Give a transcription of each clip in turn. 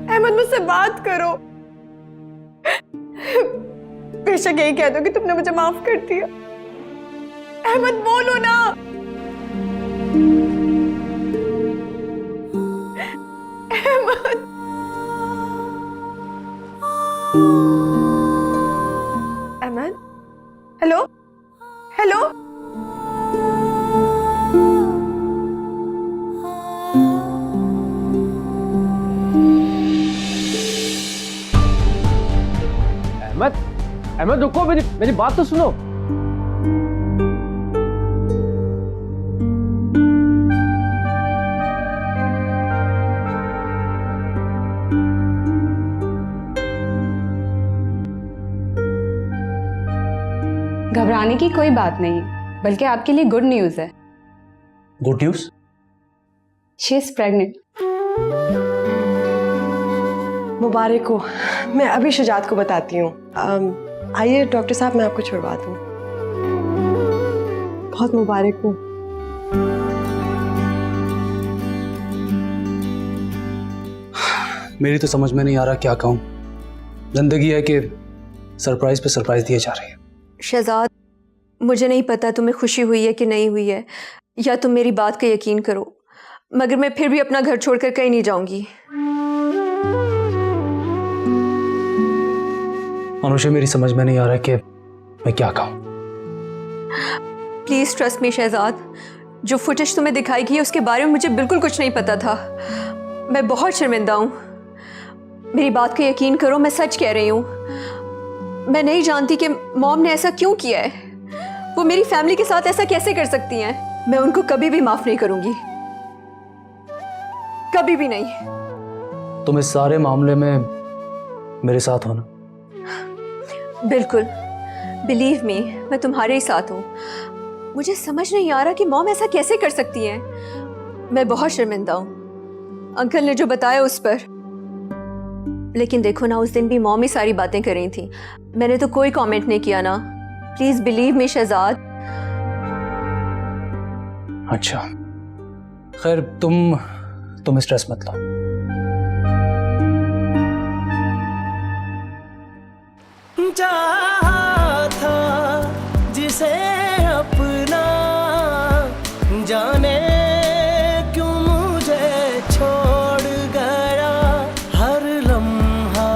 अहमद मुझसे बात करो। बेशक यही कह दो कि तुमने मुझे माफ कर दिया। अहमद बोलो ना। अहमद। Ahmed, hello hello. अहमद, अहमद रुको, मेरी बात तो सुनो। घबराने की कोई बात नहीं, बल्कि आपके लिए गुड न्यूज़ है। Good news? She is pregnant. मुबारक हो। मैं अभी शुजात को बताती हूँ। आइए डॉक्टर साहब, मैं आपको छुड़वा दूँ। बहुत मुबारक हो। मेरी तो समझ में नहीं आ रहा क्या कहूँ। जिंदगी है कि सरप्राइज पे सरप्राइज दिए जा रहे हैं। शहजाद, मुझे नहीं पता तुम्हें खुशी हुई है कि नहीं हुई है, या तुम मेरी बात का यकीन करो, मगर मैं फिर भी अपना घर छोड़कर कहीं नहीं जाऊंगी। अनुषा, मेरी समझ में नहीं आ रहा कि मैं क्या कहूँ। प्लीज ट्रस्ट मी शहजाद, जो फुटेज तुम्हें दिखाई गई है उसके बारे में मुझे बिल्कुल कुछ नहीं पता था। मैं बहुत शर्मिंदा हूँ, मेरी बात का यकीन करो, मैं सच कह रही हूँ। मैं नहीं जानती कि मॉम ने ऐसा क्यों किया है। वो मेरी फैमिली के साथ ऐसा कैसे कर सकती हैं। मैं उनको कभी भी माफ नहीं करूंगी, कभी भी नहीं। तुम इस सारे मामले में मेरे साथ हो ना? बिल्कुल, बिलीव मी, मैं तुम्हारे ही साथ हूँ। मुझे समझ नहीं आ रहा कि मॉम ऐसा कैसे कर सकती हैं। मैं बहुत शर्मिंदा हूँ अंकल ने जो बताया उस पर। लेकिन देखो ना, उस दिन भी मॉम ही सारी बातें कर रही थी, मैंने तो कोई कमेंट नहीं किया ना। Please believe me Shehzad. अच्छा खैर, तुम स्ट्रेस मत लो। चाहा था जिसे अपना, जाने क्यों मुझे छोड़ गया। हर लम्हा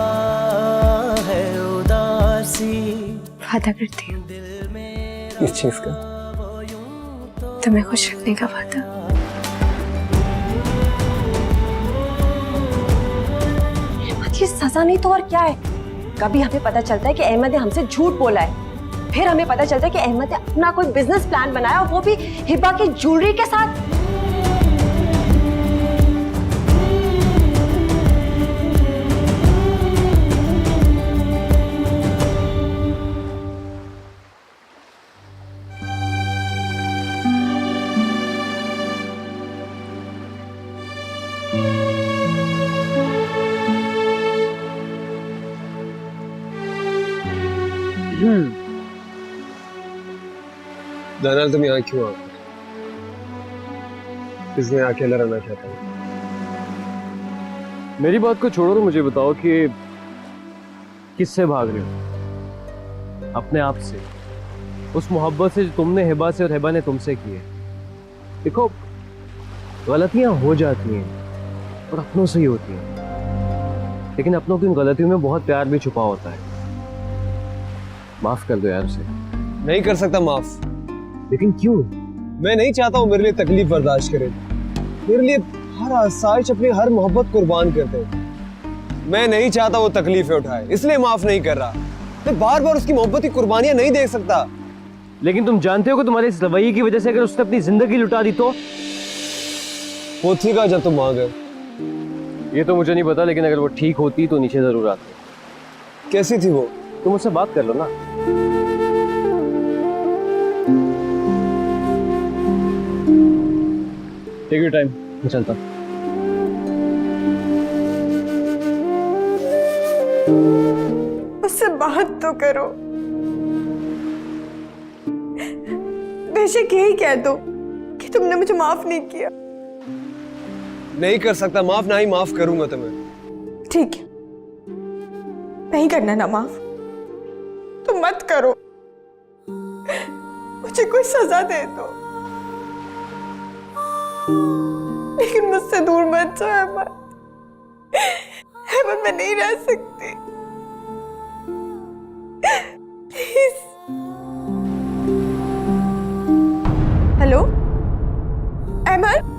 है उदासी। वादा करती हूँ। इस चीज का? तुम्हें खुश रखने का वादा। ये सजा नहीं तो और क्या है। कभी हमें पता चलता है कि अहमद ने हमसे झूठ बोला है, फिर हमें पता चलता है कि अहमद ने अपना कोई बिजनेस प्लान बनाया, और वो भी हिबा की ज्वेलरी के साथ। दरअसल तुम यहाँ क्यों आते? इसमें अकेला रहना चाहता हूँ। मेरी बात को छोड़ो, तो मुझे बताओ कि किससे भाग रहे हो? अपने आप से, उस मोहब्बत से जो तुमने हिबा से और हिबा ने तुमसे की है। देखो, गलतियां हो जाती हैं और अपनों से ही होती हैं, लेकिन अपनों की इन गलतियों में बहुत प्यार भी छुपा होता है। माफ कर दो यार उसे। नहीं कर सकता माफ। लेकिन क्यों? मैं नहीं चाहता हूँ मेरे लिए तकलीफ बर्दाश्त करे। मेरे लिए हर आसाइश अपनी हर मोहब्बत कुर्बान कर दे। मैं नहीं चाहता वो तकलीफें उठाए, इसलिए माफ नहीं कर रहा। मैं बार बार उसकी मोहब्बत की कुर्बानियां नहीं देख सकता। लेकिन तुम जानते हो कि तुम्हारे इस रवैये की वजह से अगर उसने अपनी जिंदगी लुटा दी तो? वो थी का जब तुम आ गए। ये तो मुझे नहीं पता, लेकिन अगर वो ठीक होती तो नीचे जरूर आते। कैसी थी वो? तुम उससे बात कर लो ना। टेक योर टाइम, मैं चलता। उससे बात तो करो। बेशक यही कह दो कि तुमने मुझे माफ नहीं किया। नहीं कर सकता माफ, ना ही माफ करूंगा तुम्हें। ठीक है, नहीं करना ना माफ तो मत करो, मुझे कोई सजा दे दो, लेकिन मुझसे दूर मत जाओ अहमद। अहमद, मैं नहीं रह सकती, प्लीज। हेलो अहमद,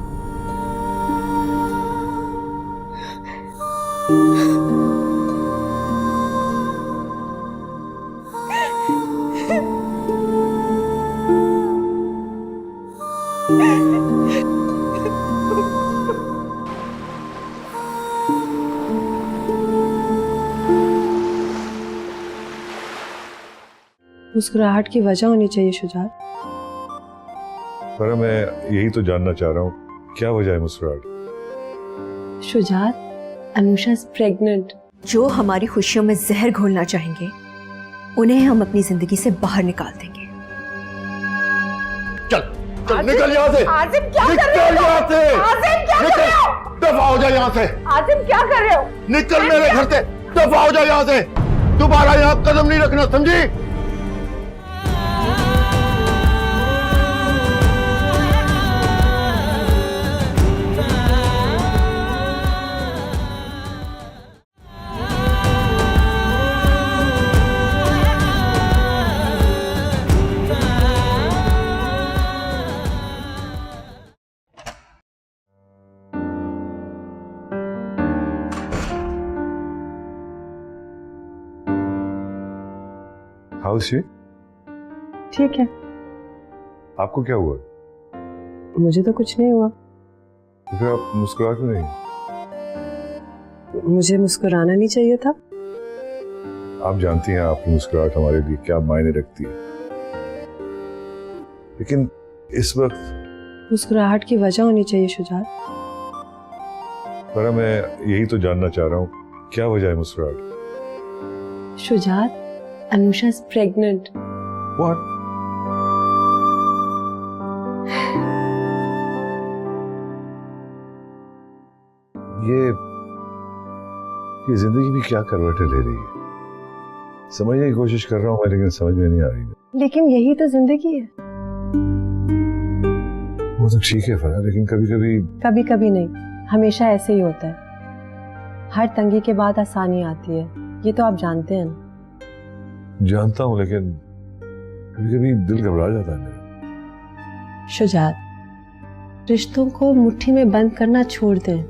मुस्कुराहट की वजह होनी चाहिए शुजात। पर मैं यही तो जानना चाह रहा हूँ, क्या वजह है मुस्कुराहट? Shujaat, Anusha is pregnant. जो हमारी खुशियों में जहर घोलना चाहेंगे उन्हें हम अपनी जिंदगी से बाहर निकाल देंगे। चल चल निकल यहाँ से। आजिम क्या कर निकल रहे हो? यहाँ से। आजिम क्या कर रहे हो? दफा हो जा यहाँ से। आजिम क्या कर रहे हो? निकल मेरे घर से, दफा हो जा यहाँ से। दोबारा यहाँ कदम नहीं रखना, समझी? How she? ठीक है, आपको क्या हुआ? मुझे तो कुछ नहीं हुआ। तो फिर आप मुस्कुरा क्यों नहीं? मुझे मुस्कुराना नहीं चाहिए था। आप जानती हैं आपकी मुस्कुराहट हमारे लिए क्या मायने रखती है, लेकिन इस वक्त मुस्कुराहट की वजह होनी चाहिए शुजात। पर मैं यही तो जानना चाह रहा हूँ, क्या वजह है मुस्कुराहट? Shujaat, Anusha is pregnant. What? ये जिंदगी भी क्या करवटें ले रही है, समझने की कोशिश कर रहा हूं मैं, लेकिन समझ में नहीं आ रही है। लेकिन यही तो जिंदगी है। वो तो ठीक है फरा, लेकिन कभी कभी कभी कभी नहीं, हमेशा ऐसे ही होता है। हर तंगी के बाद आसानी आती है, ये तो आप जानते हैं ना। जानता हूं, लेकिन कभी कभी दिल घबरा जाता है मेरा। शुजात, रिश्तों को मुट्ठी में बंद करना छोड़ दें,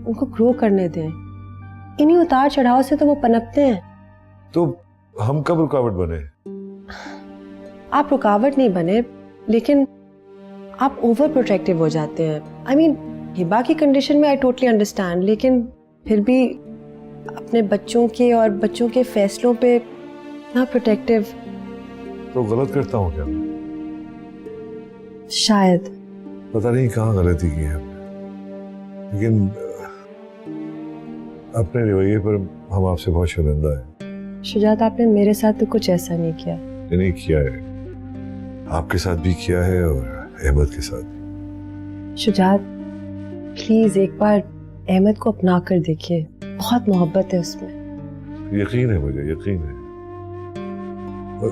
उनको ग्रो करने दें। इन्हीं उतार चढ़ाव से तो वो पनपते हैं। तो हम कब रुकावट बने? आप रुकावट नहीं बने, लेकिन आप ओवर प्रोटेक्टिव हो जाते हैं। आई मीन, हिबा की कंडीशन में आई टोटली अंडरस्टैंड, लेकिन फिर भी अपने बच्चों के और बच्चों के फैसलों पे ना प्रोटेक्टिव। तो गलत करता हूँ क्या? शायद। पता नहीं कहाँ गलती की है हमने, लेकिन अपने रवैये पर हम आपसे बहुत शर्मिंदा हैं। शुजात, आपने मेरे साथ तो कुछ ऐसा नहीं किया। नहीं किया है, आपके साथ भी किया है और अहमद के साथ। शुजात, प्लीज एक बार अहमद को अपना कर देखिए, बहुत मोहब्बत है उसमें। यकीन है, मुझे यकीन है, और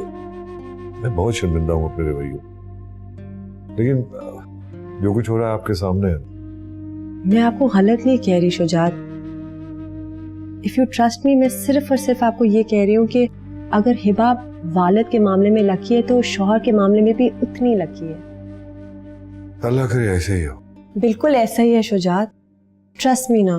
मैं बहुत शर्मिंदा हूँ अपने रवैये, लेकिन जो कुछ हो रहा है आपके सामने है। मैं आपको गलत नहीं कह रही Shujaat, if you trust me, मैं सिर्फ और सिर्फ आपको ये कह रही हूँ कि अगर हिबा वालिद के मामले में लकी है तो शौहर के मामले में भी उतनी लकी है। अल्लाह करे ऐसे ही हो। बिल्कुल ऐसा ही है शुजात, ट्रस्ट मी ना।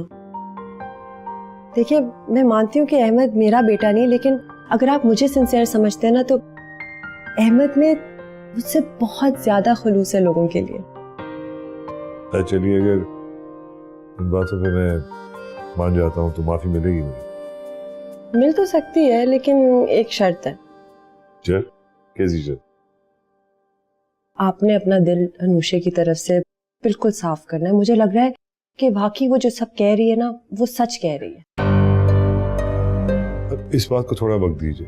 देखिए, मैं मानती हूँ कि अहमद मेरा बेटा नहीं, लेकिन अगर आप मुझे सिंसियर समझते हैं ना, तो अहमद में मुझसे बहुत ज्यादा खुलूस है लोगों के लिए। चलिए, अगर इन बातों पे मैं मान जाता हूँ तो माफी मिलेगी मुझे? मिल तो सकती है, लेकिन एक शर्त है। शर्त? कैसी शर्त? आपने अपना दिल अनुषा की तरफ से बिल्कुल साफ करना है। मुझे लग रहा है कि वाकई वो जो सब कह रही है ना, वो सच कह रही है। इस बात को थोड़ा वक्त दीजिए।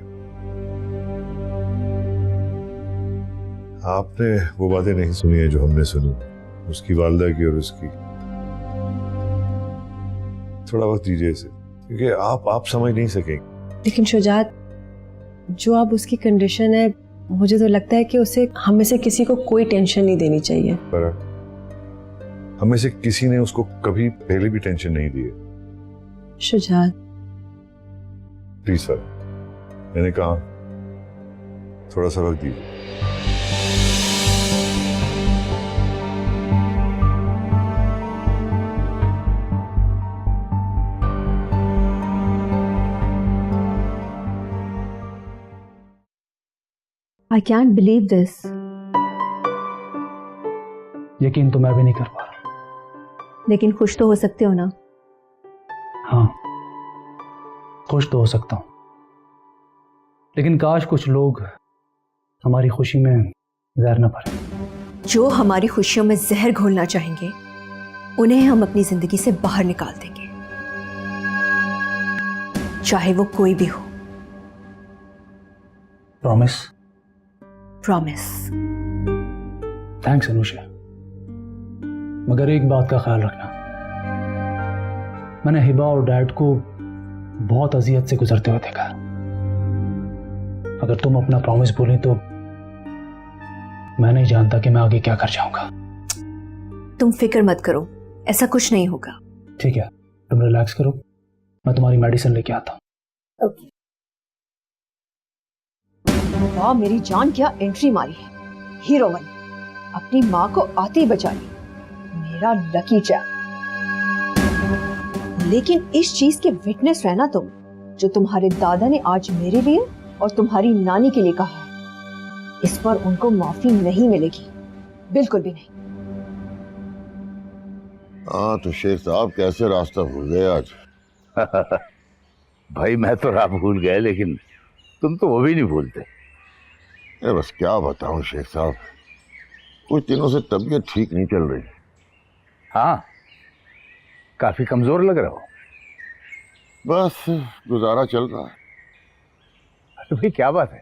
आपने वो बातें नहीं सुनी है जो हमने सुनी, उसकी वालिदा की और उसकी। थोड़ा वक्त दीजिए इसे, क्योंकि आप समझ नहीं सकेंगे। लेकिन शुजात, जो अब उसकी कंडीशन है, मुझे तो लगता है कि उसे हम में से किसी को कोई टेंशन नहीं देनी चाहिए। पर हम में से किसी ने उसको कभी पहले भी टेंशन नहीं दी है। शुजात, प्लीज सर, मैंने कहा थोड़ा सा वक्त दीजिए। I can't believe this. यकीन तो मैं भी नहीं कर पा रहा। लेकिन खुश तो हो सकते हो ना? हाँ, खुश तो हो सकता हूँ, लेकिन काश कुछ लोग हमारी खुशी में जहर न भरें। जो हमारी खुशियों में जहर घोलना चाहेंगे, उन्हें हम अपनी जिंदगी से बाहर निकाल देंगे, चाहे वो कोई भी हो। प्रॉमिस? प्रॉमिस। थैंक्स अनुषा, मगर एक बात का ख्याल रखना, मैंने हिबा और डैड को बहुत अजियत से गुजरते हुए देखा। अगर तुम अपना प्रॉमिस भूलें तो मैं नहीं जानता कि मैं आगे क्या कर जाऊंगा। तुम फिक्र मत करो, ऐसा कुछ नहीं होगा। ठीक है, तुम रिलैक्स करो, मैं तुम्हारी मेडिसिन लेके आता हूँ। ओके। वाह मेरी जान, क्या एंट्री मारी है हीरो वाली, अपनी माँ को आते ही बचा ली, मेरा लकी चैप। लेकिन इस चीज के विटनेस रहना तुम, जो तुम्हारे दादा ने आज मेरे लिए और तुम्हारी नानी के लिए कहा है, इस पर उनको माफी नहीं मिलेगी, बिल्कुल भी नहीं। हाँ तो शेख साहब कैसे रास्ता भूल गए आज? भाई मैं तो राह भूल गए, लेकिन तुम तो वो भी नहीं भूलते। अरे बस क्या बताऊं शेख साहब, कुछ दिनों से तबीयत ठीक नहीं चल रही। हाँ, काफी कमजोर लग रहे हो। बस गुजारा चल रहा है। अरे भाई क्या बात है,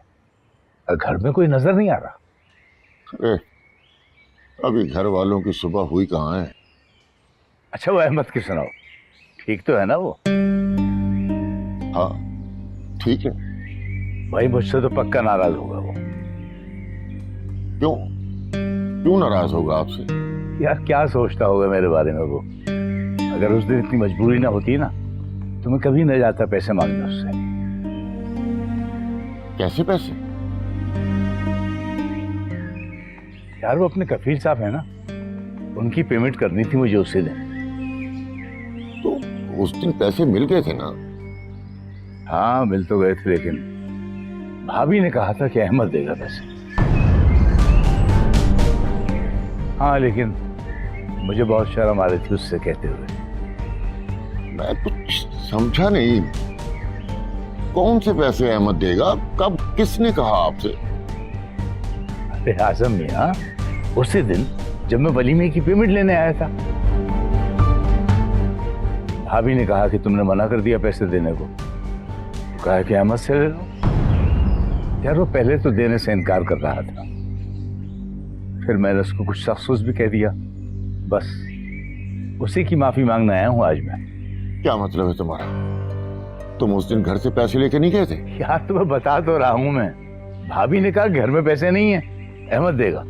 घर में कोई नजर नहीं आ रहा? अरे अभी घर वालों की सुबह हुई कहाँ है। अच्छा वो अहमद की सुनाओ, ठीक तो है ना वो? हाँ ठीक है। भाई मुझसे तो पक्का नाराज होगा वो। क्यों क्यों नाराज होगा आपसे? यार क्या सोचता होगा मेरे बारे में वो? अगर उस दिन इतनी मजबूरी ना होती ना, तो मैं कभी न जाता पैसे मांगने उससे। कैसे पैसे? यार वो अपने कफील साहब है ना, उनकी पेमेंट करनी थी मुझे उसी दिन। तो उस दिन पैसे मिल गए थे ना? हाँ मिल तो गए थे, लेकिन भाभी ने कहा था कि अहमद देगा पैसे। हाँ लेकिन मुझे बहुत शर्म आ रही थी उससे कहते हुए। मैं कुछ समझा नहीं, कौन से पैसे अहमद देगा, कब, किसने कहा आपसे? अरे आजम मियां, उसी दिन जब मैं वलीमे की पेमेंट लेने आया था, भाभी ने कहा कि तुमने मना कर दिया पैसे देने को, तो कहा कि अहमद से ले लो। यार वो पहले तो देने से इनकार कर रहा था, फिर मैंने उसको कुछ सख्त भी कह दिया, बस उसी की माफी मांगने आया हूं आज मैं। क्या मतलब है तुम्हारा? तुम उस दिन घर से पैसे लेके नहीं गए थे? यार तुम्हें बता तो रहा हूं मैं, भाभी ने कहा घर में पैसे नहीं है, अहमद देगा।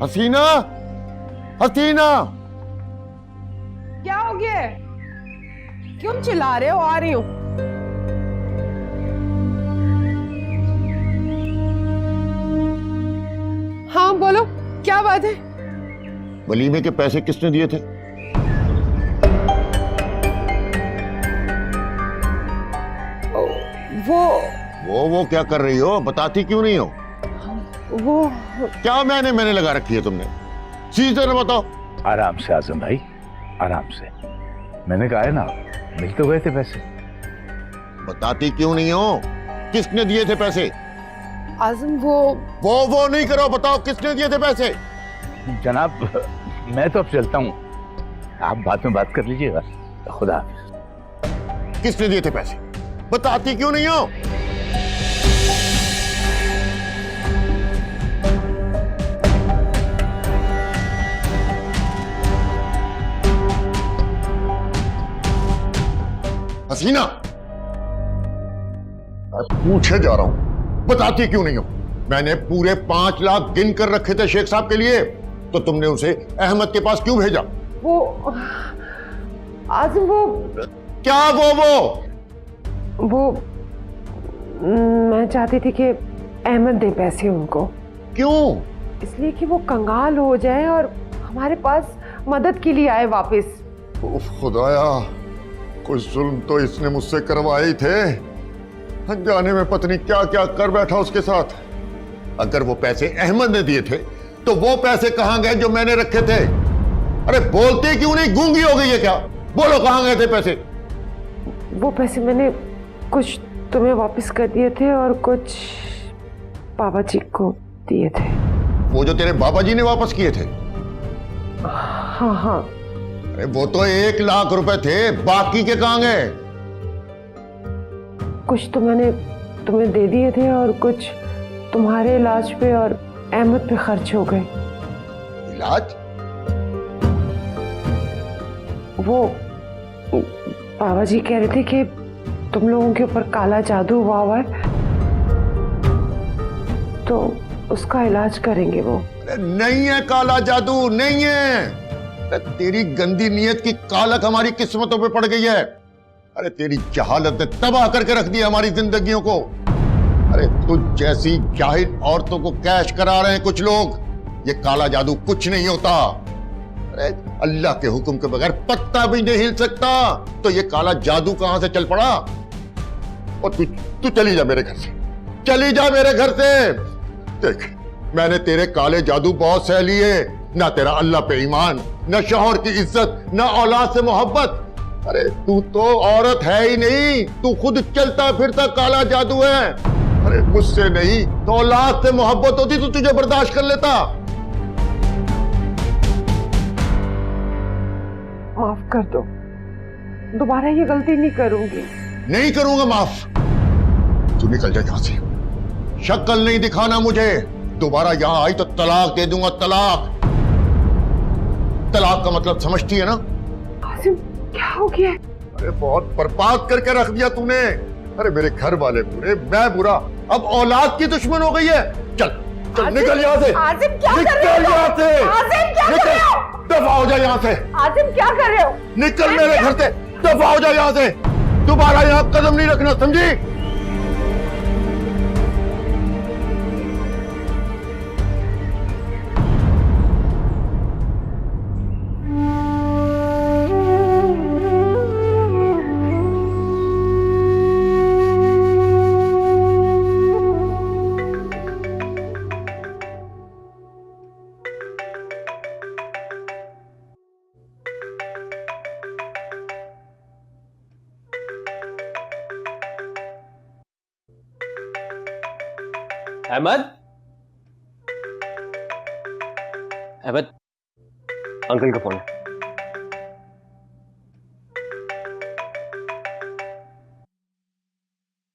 हसीना, हसीना, क्या हो गया? क्यों चिल्ला रहे हो? आ रही हूँ। हाँ बोलो, क्या बात है? वलीमे के पैसे किसने दिए थे? वो क्या कर रही हो? बताती क्यों नहीं हो? वो क्या मैंने लगा रखी है तुमने? सीधे न बताओ। आराम से आजम भाई, आराम से। मैंने कहा है ना, मिल तो गए थे पैसे। बताती क्यों नहीं हो? किसने दिए थे पैसे? आजम वो नहीं करो, बताओ किसने दिए थे पैसे? जनाब मैं तो अब चलता हूँ, आप बाद में बात कर लीजिएगा। खुदा हाफिज। किसने दिए थे पैसे? बताती क्यों नहीं हो? हसीना, मैं पूछे जा रहा हूं, बताती क्यों नहीं हो? मैंने पूरे 5 लाख गिन कर रखे थे शेख साहब के लिए, तो तुमने उसे अहमद के पास क्यों भेजा? वो आजिम, वो क्या वो मैं चाहती थी कि अहमद दे पैसे उनको, क्यों? इसलिए कि वो कंगाल हो जाए और हमारे पास मदद के लिए आए वापस। उफ खुदाया, कुछ जुल्म तो इसने मुझसे करवाए ही थे। अनजाने में पत्नी क्या क्या कर बैठा उसके साथ। अगर वो पैसे अहमद ने दिए थे तो वो पैसे कहां गए जो मैंने रखे थे? अरे बोलते क्यों नहीं, गूंगी हो गई है क्या? बोलो कहां गए थे पैसे? वो पैसे मैंने कुछ तुम्हें वापस कर दिए थे और कुछ बाबा जी को दिए थे। वो जो तेरे बाबा जी ने वापस किए थे? हाँ हाँ। अरे वो तो 1 लाख रुपए थे, बाकी के कहां गए? कुछ तो मैंने तुम्हें दे दिए थे और कुछ तुम्हारे इलाज पे और अहमद पे खर्च हो गए। इलाज? वो बाबा जी कह रहे थे कि तुम लोगों के ऊपर काला जादू हुआ हुआ है, तो उसका इलाज करेंगे वो। अरे नहीं है काला जादू, नहीं है। अरे तेरी गंदी नीयत की कालक हमारी किस्मतों पे पड़ गई है। अरे तेरी जहालत ने तबाह करके रख दिया हमारी जिंदगियों को। अरे तुझ जैसी जाहिल औरतों को कैश करा रहे हैं कुछ लोग। ये काला जादू कुछ नहीं होता। अरे अल्लाह के हुक्म के बगैर पत्ता भी नहीं हिल सकता, तो ये काला जादू कहां से चल पड़ा? और तू चली जा मेरे घर से, चली जा मेरे घर से। देख, मैंने तेरे काले जादू बहुत सह लिए, ना तेरा अल्लाह पे ईमान, ना शौहर की इज्जत, ना औलाद से मोहब्बत। अरे तू तो औरत है ही नहीं, तू खुद चलता फिरता काला जादू है। अरे मुझसे नहीं तो औलाद से मोहब्बत होती तो तुझे बर्दाश्त कर लेता। माफ कर दो, दोबारा ये गलती नहीं करूंगी। नहीं करूंगा माफ। तू निकल जा यहां से, शक्ल नहीं दिखाना मुझे। दोबारा यहां आई तो तलाक दे दूंगा, तलाक। तलाक का मतलब समझती है ना? आसिम, क्या हो गया? अरे बहुत बर्बाद करके रख दिया तूने। अरे मेरे घर वाले बुरे, मैं बुरा, अब औलाद की दुश्मन हो गई है। चल चल निकल यहाँ से। आसिम क्या निकल कर रहे हो? यहाँ से। आसिम क्या कर रहे हो? दफा हो जा यहाँ से। आसिम क्या कर रहे हो? निकल मेरे घर से, दफा हो जा यहाँ से। दोबारा यहाँ कदम नहीं रखना, समझी? अहमद, अहमद, अंकल का फोन है।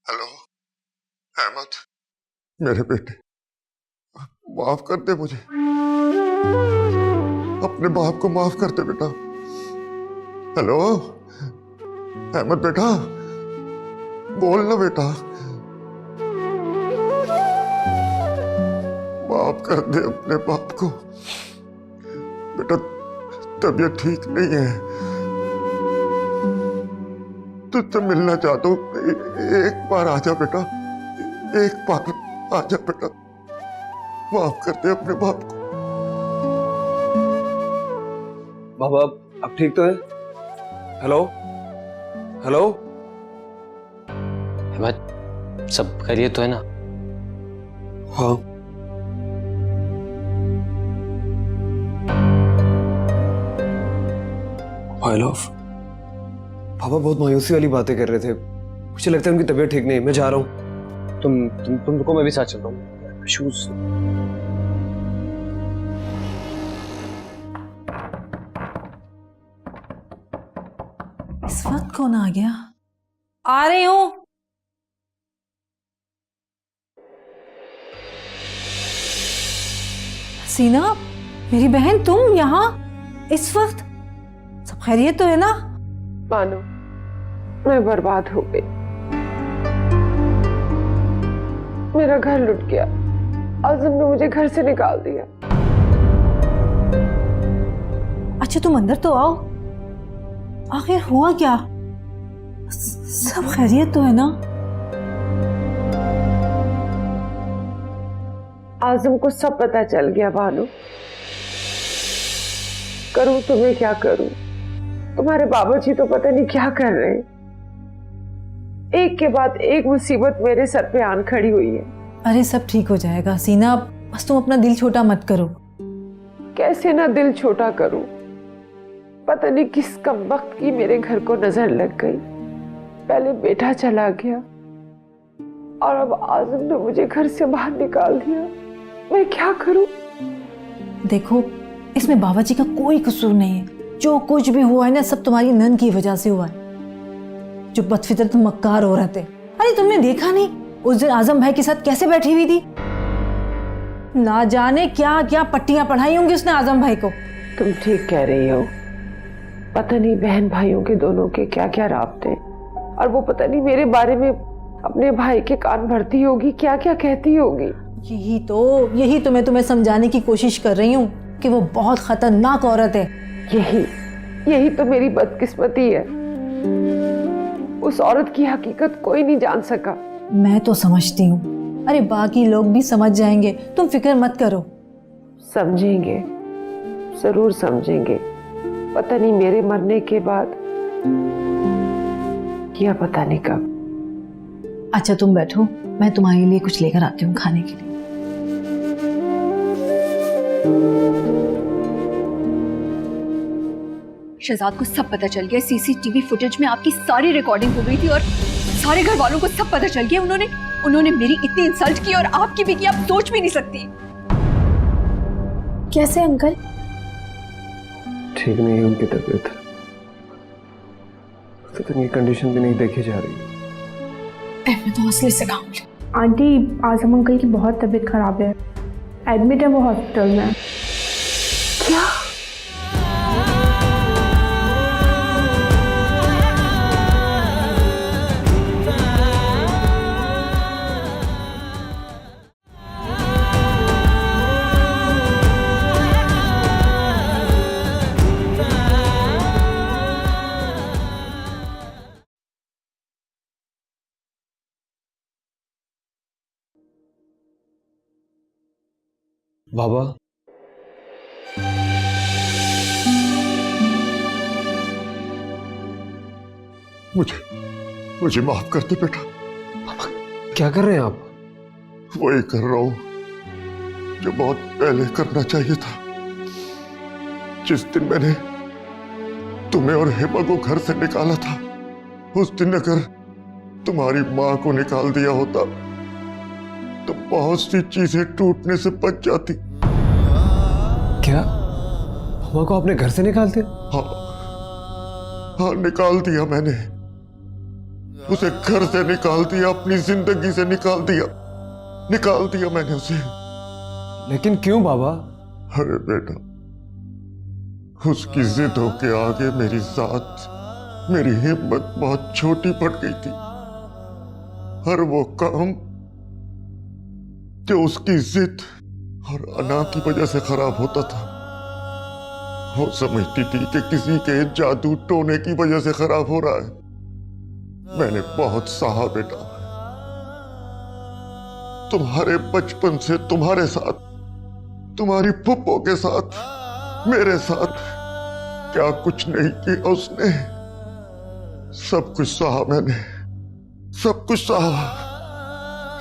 हेलो अहमद, मेरे बेटे, माफ कर दे मुझे। अपने बाप को माफ कर दे बेटा। हेलो अहमद बेटा, बोल ना बेटा। माफ कर दे अपने बाप को बेटा, तबीयत ठीक नहीं है। तुझसे मिलना चाहता हूं, एक बार आजा बेटा, एक बार आजा बेटा। माफ कर दे अपने बाप को। बाबा अब ठीक तो है? हेलो हेलो अहमद, सब खैरियत तो है ना? हाँ। I love. पापा बहुत मायूसी वाली बातें कर रहे थे, मुझे लगता है उनकी तबीयत ठीक नहीं। मैं जा रहा हूँ। तुम रुको, मैं भी साथ चलता हूँ। शूज। इस वक्त कौन आ गया? आ रही हूं। सीना, मेरी बहन, तुम यहाँ इस वक्त? सब खैरियत तो है ना? मानो, मैं बर्बाद हो गई, मेरा घर लुट गया, आजम ने मुझे घर से निकाल दिया। अच्छा तुम अंदर तो आओ, आखिर हुआ क्या? सब खैरियत तो है ना? आजम को सब पता चल गया भानु। करूं तुम्हें क्या करूं? तुम्हारे बाबूजी तो पता नहीं क्या कर रहे हैं। एक के बाद एक मुसीबत मेरे सर पे आन खड़ी हुई है। अरे सब ठीक हो जाएगा सीना, बस तुम अपना दिल छोटा मत करो। कैसे ना दिल छोटा करूं? पता नहीं किस कमबख्त की मेरे घर को नजर लग गई। पहले बेटा चला गया और अब आजम ने मुझे घर से बाहर निकाल दिया। मैं क्या करूं? देखो इसमें बाबा जी का कोई कसूर नहीं है, जो कुछ भी हुआ है ना सब तुम्हारी नन की वजह से हुआ है, जो बदफितरत मक्कार औरत है। अरे तुमने देखा नहीं उस दिन आजम भाई के साथ कैसे बैठी हुई थी? ना जाने क्या क्या पट्टियां पढ़ाई होंगी उसने आजम भाई को। तुम ठीक कह रही हो, पता नहीं बहन भाइयों के दोनों के क्या क्या राब्ते, और वो पता नहीं मेरे बारे में अपने भाई के कान भरती होगी, क्या क्या कहती होगी। यही तो मैं तुम्हें समझाने की कोशिश कर रही हूँ कि वो बहुत खतरनाक औरत है। यही तो मेरी बदकिस्मती है। उस औरत की हकीकत कोई नहीं जान सका। मैं तो समझती हूँ, अरे बाकी लोग भी समझ जाएंगे, तुम फिक्र मत करो। समझेंगे, जरूर समझेंगे। पता नहीं मेरे मरने के बाद या पता नहीं कब। अच्छा तुम बैठो, मैं तुम्हारे लिए कुछ लेकर आती हूँ खाने के लिए। शहजाद को सब पता चल गया, सीसीटीवी फुटेज में आपकी सारी रिकॉर्डिंग हो गई थी और सारे घर वालों को सब पता चल गया। उन्होंने मेरी इतनी इंसल्ट की और आपकी भी की, आप सोच भी नहीं सकती। कैसे अंकल? ठीक नहीं है उनकी तबीयत, इतनी कंडीशन भी नहीं देखी जा रही। मैं तो असली से काम। आंटी आजम अंकल की बहुत तबीयत खराब है, एडमिट है वो हॉस्पिटल में। क्या? बाबा, मुझे माफ कर दे बेटा। क्या कर रहे हैं आप? वही कर रहा हूं जो बहुत पहले करना चाहिए था। जिस दिन मैंने तुम्हें और हेमा को घर से निकाला था, उस दिन अगर तुम्हारी मां को निकाल दिया होता तो बहुत सी चीजें टूटने से बच जाती। क्या हेमा को आपने घर से निकाल दिया? हाँ, निकाल दिया मैंने उसे। घर से निकाल दिया, अपनी जिंदगी से निकाल दिया मैंने उसे। लेकिन क्यों बाबा? अरे बेटा, उसकी जिदों के आगे मेरी जात, मेरी हिम्मत बहुत छोटी पड़ गई थी। हर वो काम जो उसकी जिद और अना की वजह से खराब होता था, वो समझती थी कि किसी के जादू टोने की वजह से खराब हो रहा है। मैंने बहुत सहा बेटा, तुम्हारे बचपन से तुम्हारे साथ, तुम्हारी फुप्पो के साथ, मेरे साथ क्या कुछ नहीं किया उसने। सब कुछ सहा मैंने, सब कुछ सहा।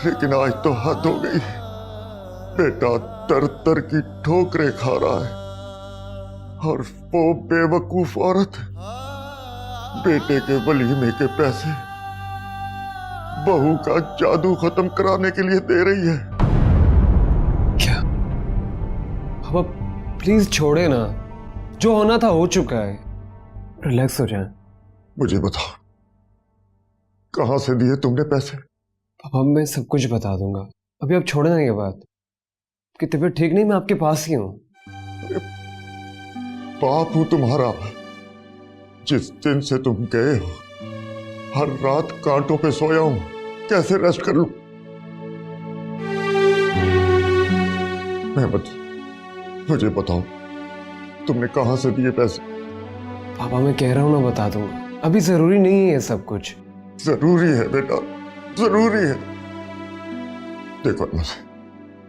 लेकिन आज तो हद हो गई। बेटा तर तर की ठोकरें खा रहा है और वो बेवकूफ औरत बेटे के वलीमे के पैसे बहू का जादू खत्म कराने के लिए दे रही है। क्या? बाबा प्लीज छोड़े ना, जो होना था हो चुका है, रिलैक्स हो जाए। मुझे बताओ, कहां से दिए तुमने पैसे? पापा मैं सब कुछ बता दूंगा, अभी आप छोड़े ना ये बात। कि तबीयत ठीक नहीं, मैं आपके पास ही हूं। बाप हूं तुम्हारा। जिस दिन से तुम गए हो हर रात कांटों पे सोया हूं, कैसे रेस्ट कर लूं? अहमद, मुझे बताओ, तुमने कहां से दिए पैसे? पापा मैं कह रहा हूं ना, बता दूंगा, अभी जरूरी नहीं है ये सब कुछ। जरूरी है बेटा, जरूरी है। देखो अहमद,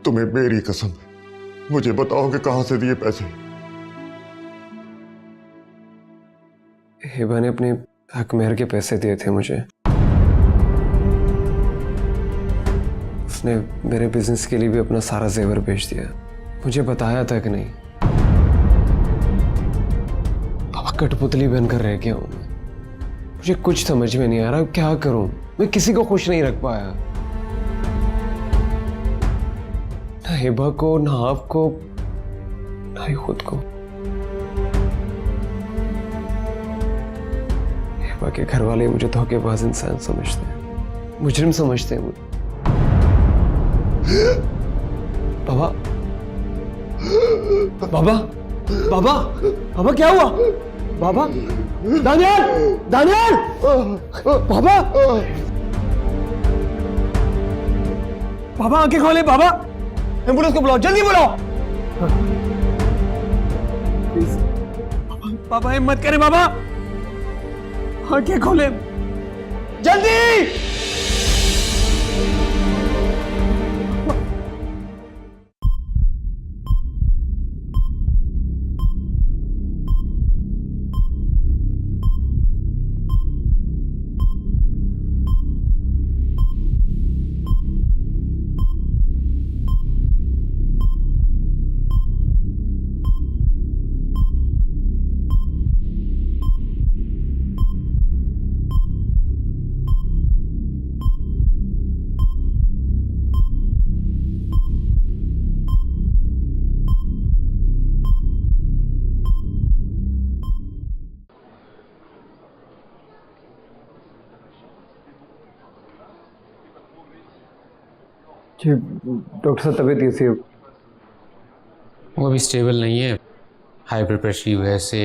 तुम्हें मेरी कसम, मुझे बताओ कि कहां से दिए पैसे? हिबा ने अपने हक मेहर के पैसे दिए थे मुझे। उसने मेरे बिजनेस के लिए भी अपना सारा जेवर बेच दिया, मुझे बताया तक नहीं। पापा कठपुतली बनकर रह गया हूं मैं। मुझे कुछ समझ में नहीं आ रहा, क्या करूं? मैं किसी को खुश नहीं रख पाया, ना हिबा को, ना आपको, ना ही खुद को। हिबा के घर वाले मुझे धोखेबाज इंसान समझते हैं, मुजरिम समझते हैं मुझे। बाबा बाबा बाबा बाबा क्या हुआ? बाबा, दानियाल, दानियाल, बाबा, बाबा आंखें खोले, बाबा, एम्बुलेंस को बुलाओ, जल्दी बुलाओ। बाबा हिम्मत करें, बाबा, आंखें खोले, जल्दी। जी डॉक्टर साहब, तबीयत कैसी है? वो अभी स्टेबल नहीं है, हाई ब्लड प्रेशर की वजह से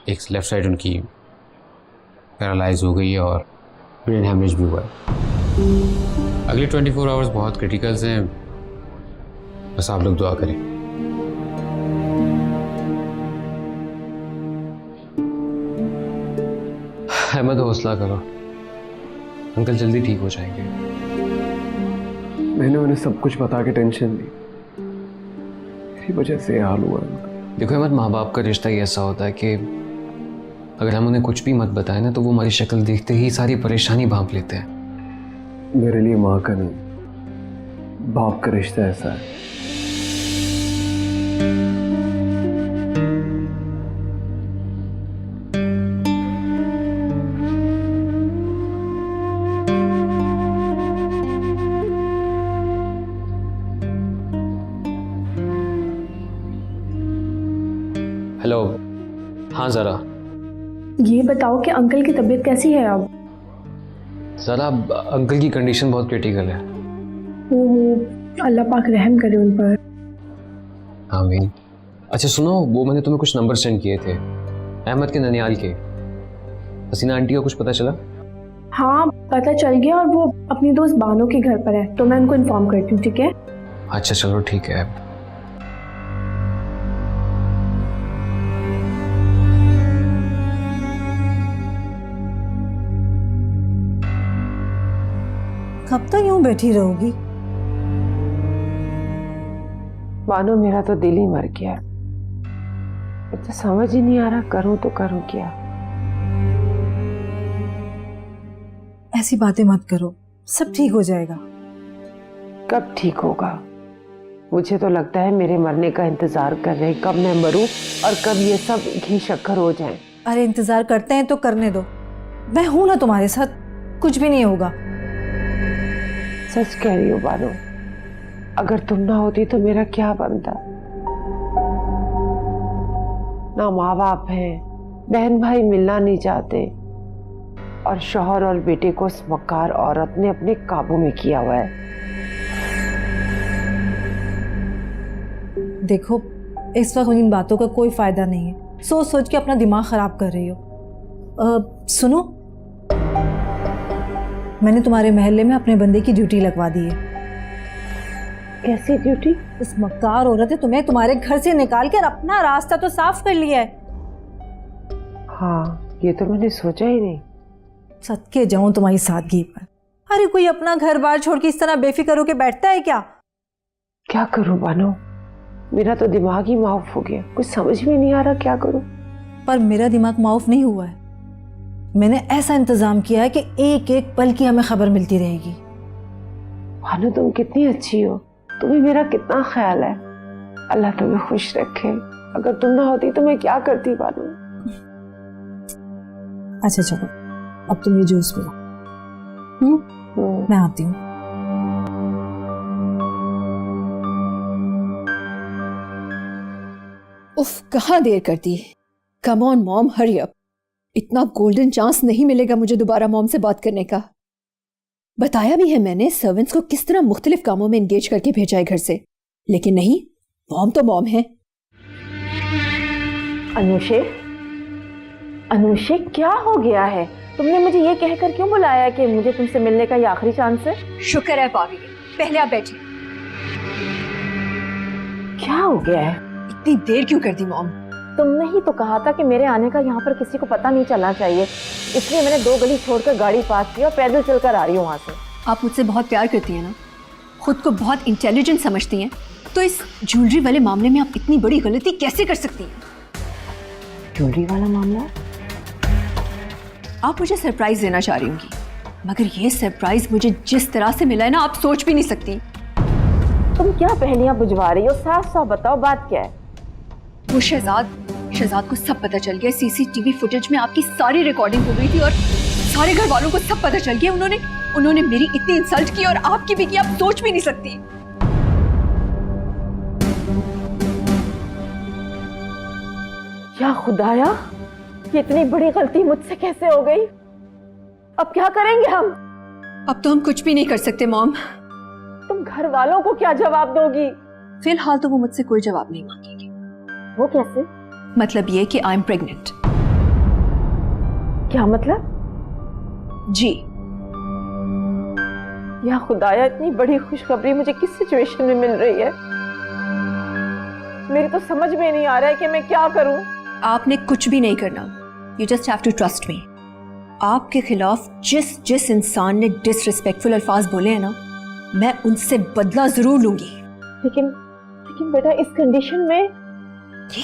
एक लेफ़्ट साइड उनकी पैरालाइज हो गई है और ब्रेन हैमरेज भी हुआ है। अगले 24 आवर्स बहुत क्रिटिकल्स हैं, बस आप लोग दुआ करें। अहमद, हौसला करो, अंकल जल्दी ठीक हो जाएंगे। मैंने उन्हें सब कुछ बता के टेंशन दी, मेरी वजह से हाल हुआ है। देखो अहमद, माँ बाप का रिश्ता ही ऐसा होता है कि अगर हम उन्हें कुछ भी मत बताएं ना, तो वो हमारी शक्ल देखते ही सारी परेशानी भांप लेते हैं। मेरे लिए माँ का नहीं, बाप का रिश्ता ऐसा है। हेलो, हाँ ज़रा ये बताओ कि अंकल की तबीयत कैसी है अब? ज़रा अंकल की कंडीशन बहुत क्रिटिकल है। ओहो, अल्लाह पाक रहम करे उन पर। आमीन। अच्छा सुनो, वो मैंने तुम्हें कुछ नंबर सेंड किए थे अहमद के ननियाल के। हसीना आंटी का कुछ पता चला? हाँ पता चल गया, और वो अपनी दोस्त बानो के घर पर है, तो मैं उनको इन्फॉर्म करती हूँ, ठीक है? अच्छा चलो ठीक है। कब तक यूं बैठी रहोगी? मानो मेरा तो दिल ही मर गया, मुझे समझ ही नहीं आ रहा करूं तो करूं क्या। ऐसी बातें मत करो, सब ठीक हो जाएगा। कब ठीक होगा? मुझे तो लगता है मेरे मरने का इंतजार कर रहे हैं, कब मैं मरूं और कब ये सब घी शक्कर हो जाएं। अरे इंतजार करते हैं तो करने दो, मैं हूं ना तुम्हारे साथ, कुछ भी नहीं होगा। सच कह रही हो बानो, अगर तुम ना होती तो मेरा क्या बनता? ना माँ बाप हैं, बहन भाई मिलना नहीं चाहते, और शौहर और बेटे को उस मक्कार औरत ने अपने काबू में किया हुआ है। देखो इस वक्त इन बातों का कोई फायदा नहीं है, सोच सोच के अपना दिमाग खराब कर रही हो। सुनो, मैंने तुम्हारे महल्ले में अपने बंदे की ड्यूटी लगवा दी है। कैसी ड्यूटी? उस मक्कार औरत ने तुम्हें तुम्हारे घर से निकाल कर अपना रास्ता तो साफ कर लिया है। हाँ, ये तो मैंने सोचा ही नहीं। सदके जाऊं तुम्हारी सादगी पर। अरे कोई अपना घर बार छोड़ के इस तरह बेफिक्र होके बैठता है क्या? क्या करूं बानो, मेरा तो दिमाग ही माफ हो गया, कुछ समझ में नहीं आ रहा क्या करूं। पर मेरा दिमाग माफ नहीं हुआ है। मैंने ऐसा इंतजाम किया है कि एक एक पल की हमें खबर मिलती रहेगी। बानो तुम कितनी अच्छी हो, तुम्हें मेरा कितना ख्याल है। अल्लाह तुम्हें खुश रखे। अगर तुम ना होती तो मैं क्या करती बानो। अच्छा चलो, अब तुम ये जूस पिलो। मैं आती हूँ। उफ, कहाँ देर कर दी। Come on mom, hurry up. इतना गोल्डन चांस नहीं मिलेगा मुझे दोबारा मॉम से बात करने का। बताया भी है मैंने सर्वेंट्स को किस तरह मुख्तलिफ कामों में एंगेज करके भेजा है घर से, लेकिन नहीं, मॉम तो मॉम है। अनुषे, अनुषे क्या हो गया है? तुमने मुझे ये कहकर क्यों बुलाया कि मुझे तुमसे मिलने का ये आखिरी चांस है? शुक्र है पावी, पहले आप बैठिए। क्या हो गया है? इतनी देर क्यों कर दी मॉम? तुमने ही तो कहा था कि मेरे आने का यहाँ पर किसी को पता नहीं चलना चाहिए, इसलिए मैंने 2 गली छोड़कर गाड़ी पार्क की और पैदल चलकर आ रही हूँ वहाँ से। आप मुझसे बहुत प्यार करती हैं ना, खुद को बहुत इंटेलिजेंट समझती हैं, तो इस ज्वेलरी वाले मामले में आप इतनी बड़ी गलती कैसे कर सकती हैं? ज्वेलरी वाला मामला? आप मुझे सरप्राइज देना चाह रही होंगी, मगर ये सरप्राइज मुझे जिस तरह से मिला है ना, आप सोच भी नहीं सकती। तुम क्या पहेलियां बुझवा रही हो? साफ साफ बताओ, बात क्या है? वो शहजाद को सब पता चल गया। सीसीटीवी फुटेज में आपकी सारी रिकॉर्डिंग हो गई थी और सारे घर वालों को सब पता चल गया। उन्होंने मेरी इतनी इंसल्ट की और आपकी भी की, आप सोच भी नहीं सकती। या खुदाया, ये इतनी बड़ी गलती मुझसे कैसे हो गई? अब क्या करेंगे हम? अब तो हम कुछ भी नहीं कर सकते मॉम। तुम घर वालों को क्या जवाब दोगी? फिलहाल तो वो मुझसे कोई जवाब नहीं मांगेंगे। वो कैसे? मतलब ये कि आई एम प्रेग्नेंट। क्या मतलब? जी। या खुदाया, इतनी बड़ी खुशखबरी मुझे किस सिचुएशन में मिल रही है? मेरी तो समझ में नहीं आ रहा है कि मैं क्या करूं। आपने कुछ भी नहीं करना। You just have to trust me. आपके खिलाफ जिस इंसान ने डिसरिस्पेक्टफुल अल्फाज बोले हैं ना, मैं उनसे बदला जरूर लूंगी। लेकिन बेटा, इस कंडीशन में। ये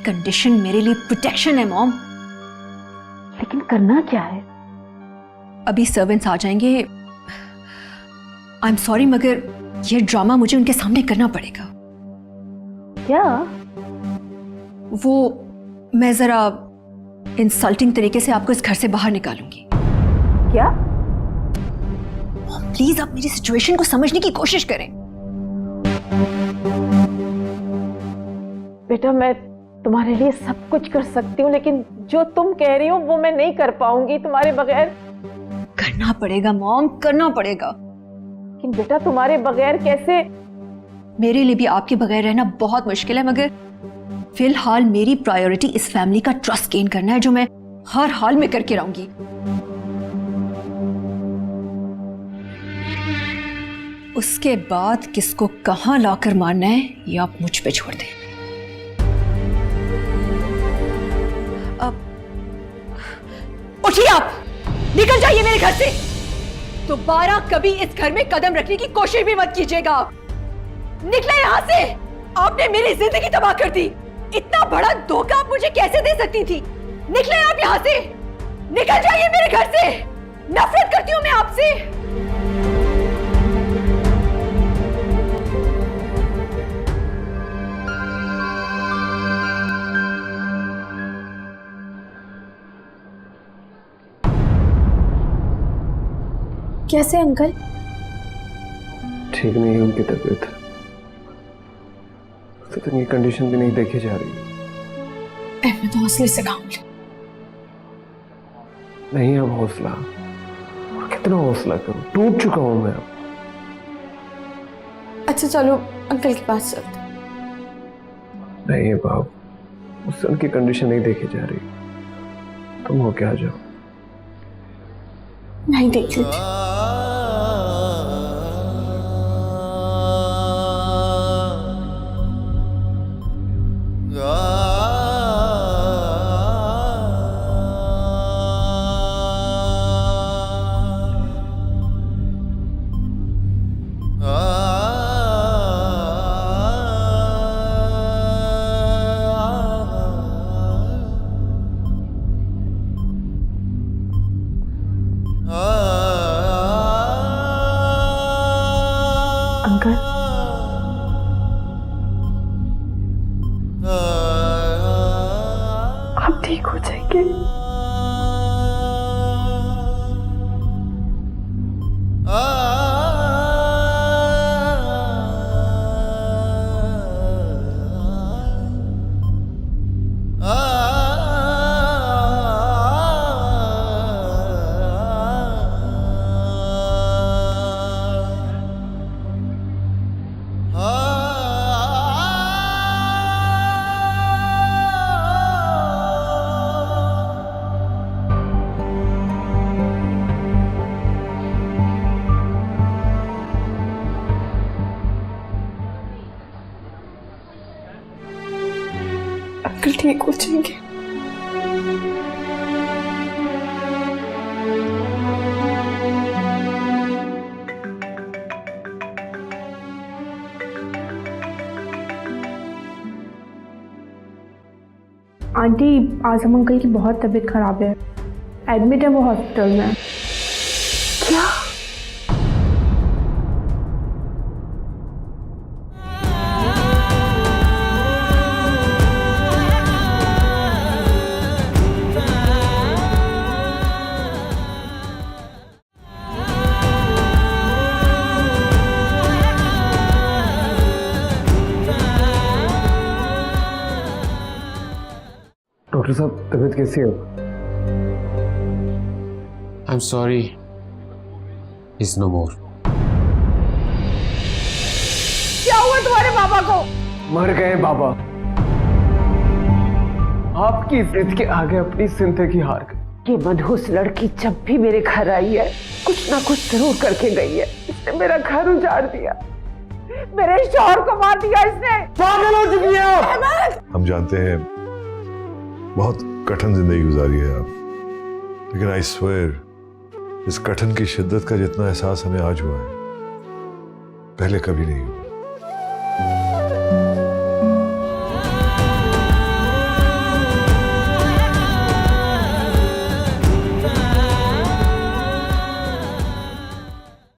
कंडीशन मेरे लिए प्रोटेक्शन है मॉम। लेकिन करना क्या है? अभी सर्वेंट्स आ जाएंगे। आई एम सॉरी, मगर ये ड्रामा मुझे उनके सामने करना पड़ेगा। क्या? वो मैं जरा इंसल्टिंग तरीके से आपको इस घर से बाहर निकालूंगी। क्या? प्लीज आप मेरी सिचुएशन को समझने की कोशिश करें। बेटा, मैं तुम्हारे लिए सब कुछ कर सकती हूँ, लेकिन जो तुम कह रही हो वो मैं नहीं कर पाऊंगी तुम्हारे बगैर। करना पड़ेगा मॉम, करना पड़ेगा। लेकिन बेटा, तुम्हारे बगैर कैसे? मेरे लिए भी आपके बगैर रहना बहुत मुश्किल है, मगर फिलहाल मेरी प्रायोरिटी इस फैमिली का ट्रस्ट गेन करना है, जो मैं हर हाल में करके रहूंगी। उसके बाद किसको कहां लाकर मारना है ये आप मुझ पे छोड़ दें। अब उठिए, आप निकल जाइए मेरे घर से। दोबारा कभी इस घर में कदम रखने की कोशिश भी मत कीजिएगा। निकले यहां से। आपने मेरी जिंदगी तबाह कर दी। इतना बड़ा धोखा आप मुझे कैसे दे सकती थी? निकले आप यहां से, निकल जाइए मेरे घर से। नफरत करती हूं मैं आपसे। कैसे अंकल? ठीक नहीं है उनकी तबीयत, तो इतनी कंडीशन भी नहीं देखी जा रही। मैं तो हौसले से काम लूं। नहीं, अब हौसला, और कितना हौसला करूं, टूट चुका हूं मैं अब। अच्छा चलो अंकल के पास चलते। नहीं बाप, उससे उनकी कंडीशन नहीं देखी जा रही। तुम हो क्या, आ जाओ। मैं ही देख लेती। अंकल, आप ठीक हो जाएंगे। अंकल ठीक हो जाएंगे। आंटी, आजम अंकल की बहुत तबीयत खराब है, एडमिट है वो हॉस्पिटल में। क्या? डॉक्टर साहब, तबीयत कैसी है? I am sorry, is no more. क्या हुआ तुम्हारे बाबा को? मर गए बाबा। आपकी जिद के आगे अपनी जिंदगी हार गई। ये मनहूस लड़की जब भी मेरे घर आई है कुछ ना कुछ जरूर करके गई है। इसने मेरा घर उजाड़ दिया, मेरे शौहर को मार दिया इसने। पागल हो चुकी है आप। हम जानते हैं बहुत कठिन जिंदगी गुजारी है आप, लेकिन आई स्वेयर इस कठिन की शिद्दत का जितना एहसास हमें आज हुआ है पहले कभी नहीं हुआ।